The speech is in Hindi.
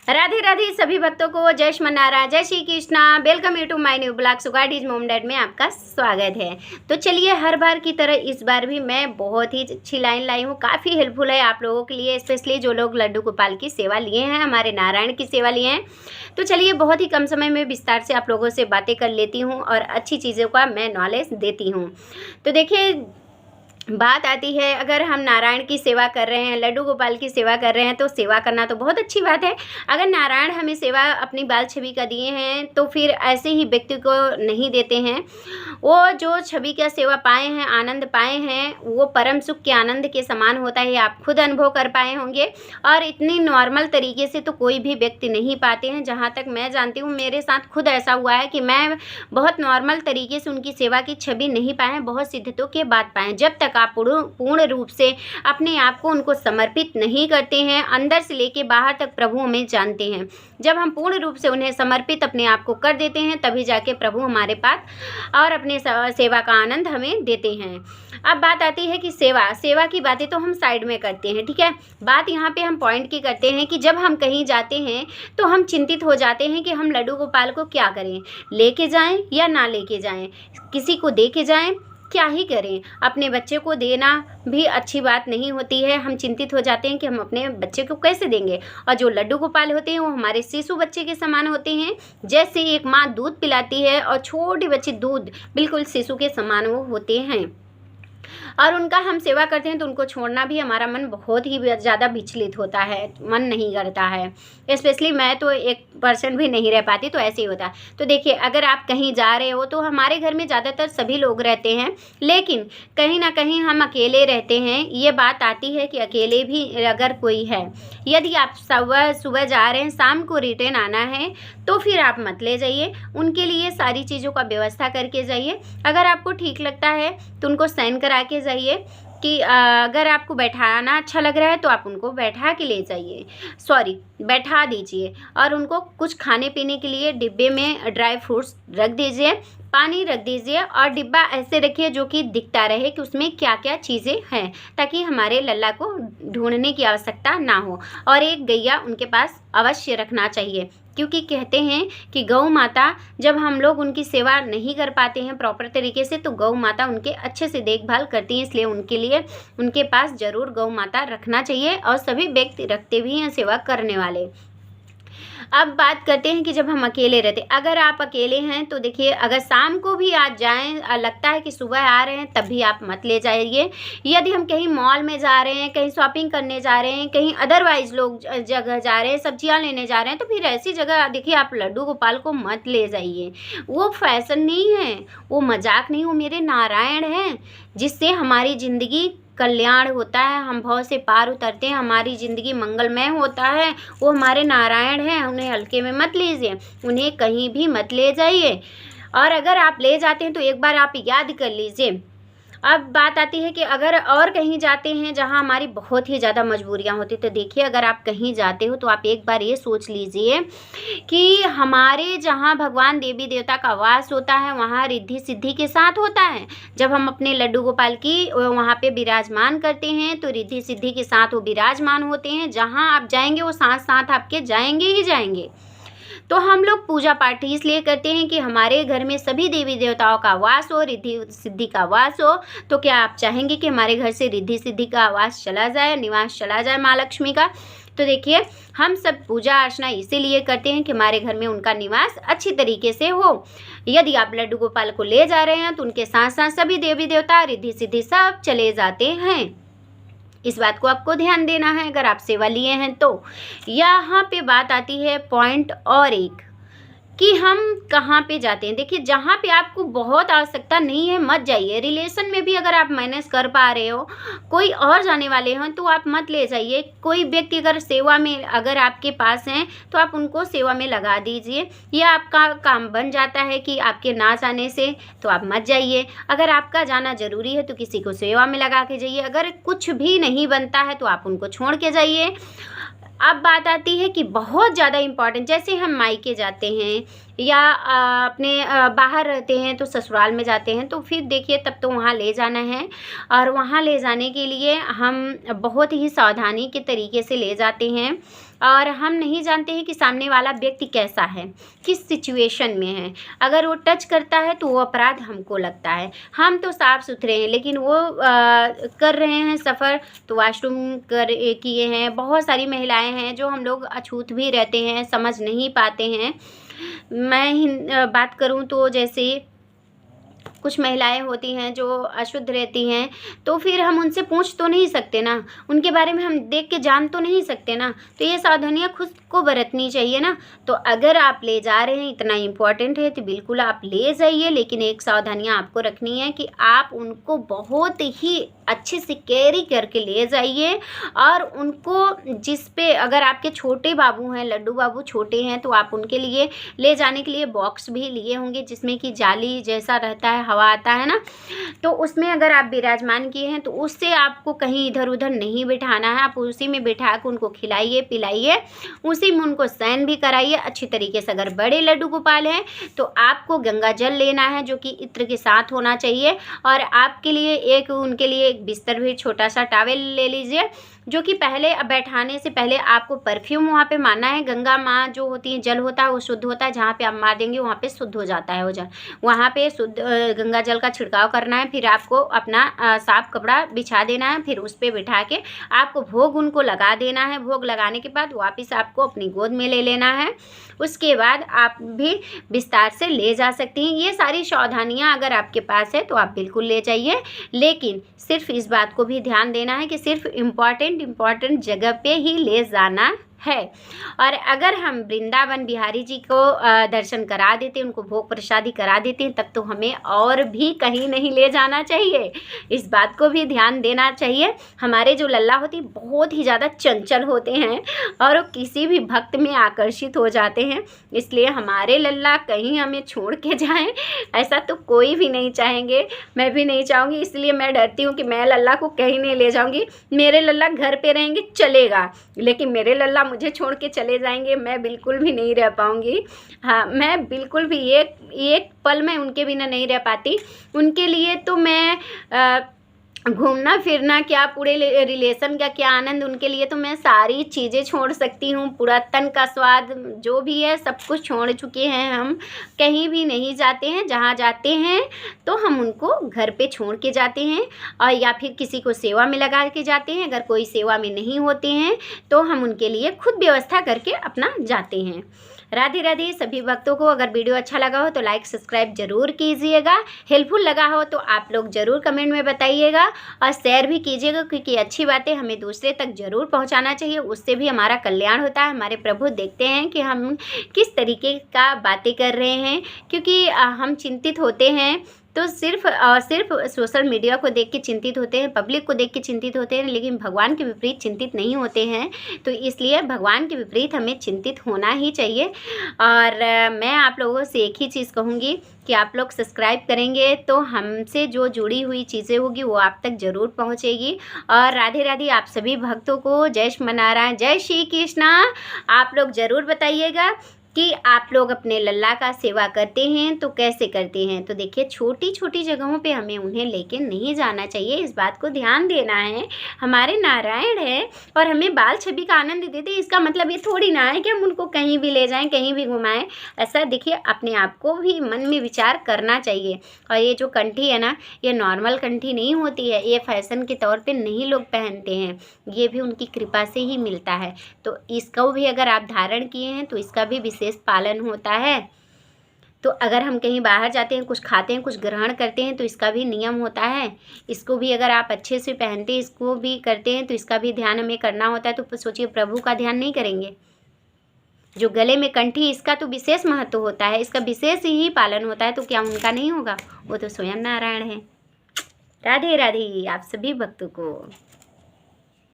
राधे राधे सभी भक्तों को, जय श्रीमन्नारायण, जय Shri Krishna. Welcome you to my new blog सुगा डीज मोम डैड में आपका स्वागत है। तो चलिए, हर बार की तरह इस बार भी मैं बहुत ही अच्छी लाइन लाई हूँ, काफ़ी हेल्पफुल है आप लोगों के लिए, स्पेशली जो लोग लड्डू गोपाल की सेवा लिए हैं, हमारे नारायण की सेवा लिए हैं। तो चलिए, बहुत ही कम समय में विस्तार से आप लोगों से बातें कर लेती हूँ और अच्छी चीज़ों का मैं नॉलेज देती हूँ। तो देखिए, बात आती है, अगर हम नारायण की सेवा कर रहे हैं, लड्डू गोपाल की सेवा कर रहे हैं, तो सेवा करना तो बहुत अच्छी बात है। अगर नारायण हमें सेवा अपनी बाल छवि का दिए हैं, तो फिर ऐसे ही व्यक्ति को नहीं देते हैं। वो जो छवि का सेवा पाए हैं, आनंद पाए हैं, वो परम सुख के आनंद के समान होता है। आप खुद अनुभव कर पाए होंगे। और इतनी नॉर्मल तरीके से तो कोई भी व्यक्ति नहीं पाते हैं। जहाँ तक मैं जानती हूँ, मेरे साथ खुद ऐसा हुआ है कि मैं बहुत नॉर्मल तरीके से उनकी सेवा की छवि नहीं पाए, बहुत सिद्धतों के बाद पाए। जब तक आप पूर्ण रूप से अपने आप को उनको समर्पित नहीं करते हैं, अंदर से लेके बाहर तक प्रभु हमें जानते हैं। जब हम पूर्ण रूप से उन्हें समर्पित अपने आप को कर देते हैं, तभी जाके प्रभु हमारे पास और अपने सेवा का आनंद हमें देते हैं। अब बात आती है कि सेवा की बातें तो हम साइड में करते हैं, ठीक है। बात यहाँ पे हम पॉइंट की करते हैं कि जब हम कहीं जाते हैं तो हम चिंतित हो जाते हैं कि हम लड्डू गोपाल को क्या करें, लेके जाएं या ना लेके जाएं, किसी को दे के जाएं, क्या ही करें। अपने बच्चे को देना भी अच्छी बात नहीं होती है। हम चिंतित हो जाते हैं कि हम अपने बच्चे को कैसे देंगे। और जो लड्डू गोपाल होते हैं, वो हमारे शिशु बच्चे के समान होते हैं। जैसे एक माँ दूध पिलाती है और छोटे बच्चे दूध बिल्कुल शिशु के समान वो होते हैं, और उनका हम सेवा करते हैं तो उनको छोड़ना भी हमारा मन बहुत ही ज़्यादा विचलित होता है, मन नहीं करता है। स्पेशली मैं तो 1% भी नहीं रह पाती, तो ऐसे ही होता है। तो देखिए, अगर आप कहीं जा रहे हो तो हमारे घर में ज़्यादातर सभी लोग रहते हैं, लेकिन कहीं ना कहीं हम अकेले रहते हैं। ये बात आती है कि अकेले भी अगर कोई है, यदि आप सुबह जा रहे हैं, शाम को रिटर्न आना है, तो फिर आप मत ले जाइए। उनके लिए सारी चीज़ों का व्यवस्था करके जाइए। अगर आपको ठीक लगता है तो उनको साइन करा के जाइए कि अगर आपको बैठाना अच्छा लग रहा है तो आप उनको बैठा के ले जाइए, बैठा दीजिए। और उनको कुछ खाने पीने के लिए डिब्बे में ड्राई फ्रूट्स रख दीजिए, पानी रख दीजिए, और डिब्बा ऐसे रखिए जो कि दिखता रहे कि उसमें क्या क्या चीज़ें हैं, ताकि हमारे लल्ला को ढूंढने की आवश्यकता ना हो। और एक गैया उनके पास अवश्य रखना चाहिए, क्योंकि कहते हैं कि गौ माता, जब हम लोग उनकी सेवा नहीं कर पाते हैं प्रॉपर तरीके से, तो गौ माता उनके अच्छे से देखभाल करती हैं। इसलिए उनके लिए उनके पास ज़रूर गौ माता रखना चाहिए, और सभी व्यक्ति रखते भी हैं सेवा करने वाले। अब बात करते हैं कि जब हम अकेले रहते, अगर आप अकेले हैं तो देखिए, अगर शाम को भी आज जाएं, लगता है कि सुबह आ रहे हैं, तब भी आप मत ले जाइए। यदि हम कहीं मॉल में जा रहे हैं, कहीं शॉपिंग करने जा रहे हैं, कहीं अदरवाइज लोग जगह जा रहे हैं, सब्जियां लेने जा रहे हैं, तो फिर ऐसी जगह देखिए आप लड्डू गोपाल को मत ले जाइए। वो फैशन नहीं है, वो मजाक नहीं, वो मेरे नारायण हैं, जिससे हमारी ज़िंदगी कल्याण होता है, हम भव से पार उतरते हैं, हमारी ज़िंदगी मंगलमय होता है। वो हमारे नारायण हैं, उन्हें हल्के में मत लीजिए, उन्हें कहीं भी मत ले जाइए। और अगर आप ले जाते हैं तो एक बार आप याद कर लीजिए। अब बात आती है कि अगर और कहीं जाते हैं जहां हमारी बहुत ही ज़्यादा मजबूरियां होती, तो देखिए, अगर आप कहीं जाते हो तो आप एक बार ये सोच लीजिए कि हमारे जहां भगवान देवी देवता का वास होता है, वहां रिद्धि सिद्धि के साथ होता है। जब हम अपने लड्डू गोपाल की वहाँ पे विराजमान करते हैं, तो रिद्धि सिद्धि के साथ वो विराजमान होते हैं। जहाँ आप जाएंगे, वो साथ साथ आपके जाएंगे ही जाएंगे। तो हम लोग पूजा पाठ इसलिए करते हैं कि हमारे घर में सभी देवी देवताओं का वास हो, रिद्धि सिद्धि का वास हो। तो क्या आप चाहेंगे कि हमारे घर से रिद्धि सिद्धि का वास चला जाए, निवास चला जाए माँ लक्ष्मी का? तो देखिए, हम सब पूजा अर्चना इसीलिए करते हैं कि हमारे घर में उनका निवास अच्छी तरीके से हो। यदि आप लड्डू गोपाल को ले जा रहे हैं, तो उनके साथ साथ सभी देवी देवता, रिद्धि सिद्धि सब चले जाते हैं। इस बात को आपको ध्यान देना है अगर आप सेवा लिए हैं तो। यहाँ पे बात आती है पॉइंट और एक, कि हम कहाँ पे जाते हैं। देखिए, जहाँ पे आपको बहुत आवश्यकता नहीं है, मत जाइए। रिलेशन में भी अगर आप मैनेज कर पा रहे हो, कोई और जाने वाले हैं, तो आप मत ले जाइए। कोई व्यक्ति अगर सेवा में अगर आपके पास हैं, तो आप उनको सेवा में लगा दीजिए। या आपका काम बन जाता है कि आपके ना जाने से, तो आप मत जाइए। अगर आपका जाना ज़रूरी है तो किसी को सेवा में लगा के जाइए। अगर कुछ भी नहीं बनता है तो आप उनको छोड़ के जाइए। अब बात आती है कि बहुत ज़्यादा इम्पॉर्टेंट, जैसे हम मायके जाते हैं या अपने बाहर रहते हैं, तो ससुराल में जाते हैं, तो फिर देखिए तब तो वहाँ ले जाना है। और वहाँ ले जाने के लिए हम बहुत ही सावधानी के तरीके से ले जाते हैं। और हम नहीं जानते हैं कि सामने वाला व्यक्ति कैसा है, किस सिचुएशन में है। अगर वो टच करता है तो वो अपराध हमको लगता है। हम तो साफ़ सुथरे हैं, लेकिन वो कर रहे हैं सफ़र, तो वॉशरूम किए हैं। बहुत सारी महिलाएं हैं जो हम लोग अछूत भी रहते हैं, समझ नहीं पाते हैं। मैं बात करूं तो जैसे कुछ महिलाएं होती हैं जो अशुद्ध रहती हैं, तो फिर हम उनसे पूछ तो नहीं सकते ना, उनके बारे में हम देख के जान तो नहीं सकते ना। तो ये सावधानियां खुद को बरतनी चाहिए ना। तो अगर आप ले जा रहे हैं, इतना इम्पोर्टेंट है, तो बिल्कुल आप ले जाइए, लेकिन एक सावधानियां आपको रखनी है कि आप उनको बहुत ही अच्छे से कैरी करके ले जाइए। और उनको जिस पे, अगर आपके छोटे बाबू हैं, लड्डू बाबू छोटे हैं, तो आप उनके लिए ले जाने के लिए बॉक्स भी लिए होंगे जिसमें कि जाली जैसा रहता है, हवा आता है ना, तो उसमें अगर आप विराजमान किए हैं तो उससे आपको कहीं इधर उधर नहीं बिठाना है। आप उसी में बिठा के उनको खिलाइए पिलाइए, उसी में उनको शयन भी कराइए अच्छी तरीके से। अगर बड़े लड्डू गोपाल हैं तो आपको गंगा जल लेना है जो कि इत्र के साथ होना चाहिए। और आपके लिए उनके लिए एक बिस्तर भी, छोटा सा टॉवेल ले लीजिए, जो कि पहले बैठाने से पहले आपको परफ्यूम वहाँ पे मारना है। गंगा माँ जो होती है, जल होता है वो शुद्ध होता है, जहाँ पे आप मार देंगे वहाँ पे शुद्ध हो जाता है वो जल। वहाँ पे शुद्ध गंगा जल का छिड़काव करना है। फिर आपको अपना साफ कपड़ा बिछा देना है, फिर उस पर बिठा के आपको भोग उनको लगा देना है। भोग लगाने के बाद वापस आपको अपनी गोद में ले लेना है। उसके बाद आप भी विस्तार से ले जा सकती हैं। ये सारी सावधानियाँ अगर आपके पास है तो आप बिल्कुल ले जाइए, लेकिन सिर्फ इस बात को भी ध्यान देना है कि सिर्फ इम्पॉर्टेंट जगह पे ही ले जाना है। और अगर हम वृंदावन बिहारी जी को दर्शन करा देते, उनको भोग प्रसादी करा देते हैं, तब तो हमें और भी कहीं नहीं ले जाना चाहिए। इस बात को भी ध्यान देना चाहिए। हमारे जो लल्ला होते हैं बहुत ही ज़्यादा चंचल होते हैं और वो किसी भी भक्त में आकर्षित हो जाते हैं, इसलिए हमारे लल्ला कहीं हमें छोड़ के जाएं ऐसा तो कोई भी नहीं चाहेंगे, मैं भी नहीं चाहूँगी। इसलिए मैं डरती हूँ कि मैं लल्ला को कहीं नहीं ले जाऊँगी। मेरे लल्ला घर पे रहेंगे चलेगा, लेकिन मेरे लल्ला मुझे छोड़ के चले जाएंगे, मैं बिल्कुल भी नहीं रह पाऊँगी। हाँ, मैं बिल्कुल भी एक पल में उनके बिना नहीं रह पाती। उनके लिए तो मैं घूमना फिरना क्या, पूरे रिलेशन का क्या आनंद, उनके लिए तो मैं सारी चीज़ें छोड़ सकती हूँ। पूरा तन का स्वाद जो भी है सब कुछ छोड़ चुके हैं हम, कहीं भी नहीं जाते हैं। जहाँ जाते हैं तो हम उनको घर पे छोड़ के जाते हैं, और या फिर किसी को सेवा में लगा के जाते हैं। अगर कोई सेवा में नहीं होते हैं तो हम उनके लिए खुद व्यवस्था करके अपना जाते हैं। राधे राधे सभी भक्तों को। अगर वीडियो अच्छा लगा हो तो लाइक सब्सक्राइब जरूर कीजिएगा, हेल्पफुल लगा हो तो आप लोग ज़रूर कमेंट में बताइएगा, और शेयर भी कीजिएगा, क्योंकि अच्छी बातें हमें दूसरे तक ज़रूर पहुंचाना चाहिए। उससे भी हमारा कल्याण होता है। हमारे प्रभु देखते हैं कि हम किस तरीके का बातें कर रहे हैं, क्योंकि हम चिंतित होते हैं तो सिर्फ सोशल मीडिया को देख के चिंतित होते हैं, पब्लिक को देख के चिंतित होते हैं, लेकिन भगवान के विपरीत चिंतित नहीं होते हैं। तो इसलिए भगवान के विपरीत हमें चिंतित होना ही चाहिए। और मैं आप लोगों से एक ही चीज़ कहूँगी कि आप लोग सब्सक्राइब करेंगे तो हमसे जो जुड़ी हुई चीज़ें होगी वो आप तक ज़रूर पहुँचेगी। और राधे राधे आप सभी भक्तों को जय श्री नारायण, जय श्री कृष्णा। आप लोग ज़रूर बताइएगा कि आप लोग अपने लल्ला का सेवा करते हैं तो कैसे करते हैं। तो देखिए, छोटी छोटी जगहों पे हमें उन्हें लेके नहीं जाना चाहिए, इस बात को ध्यान देना है। हमारे नारायण है और हमें बाल छवि का आनंद देते हैं, इसका मतलब ये थोड़ी ना है कि हम उनको कहीं भी ले जाएं, कहीं भी घुमाएं। ऐसा देखिए, अपने आप को भी मन में विचार करना चाहिए। और ये जो कंठी है ना, ये नॉर्मल कंठी नहीं होती है, ये फैशन के तौर पर नहीं लोग पहनते हैं, ये भी उनकी कृपा से ही मिलता है। तो इसको भी अगर आप धारण किए हैं तो इसका भी विशेष पालन होता है। तो अगर हम कहीं बाहर जाते हैं, कुछ खाते हैं, कुछ ग्रहण करते हैं, तो इसका भी नियम होता है। इसको भी अगर आप अच्छे से पहनते हैं, इसको भी करते हैं, तो इसका भी ध्यान हमें करना होता है। तो सोचिए, प्रभु का ध्यान नहीं करेंगे? जो गले में कंठी, इसका तो विशेष महत्व होता है, इसका विशेष ही पालन होता है, तो क्या उनका नहीं होगा? वो तो स्वयं नारायण है। राधे राधे आप सभी भक्तों को।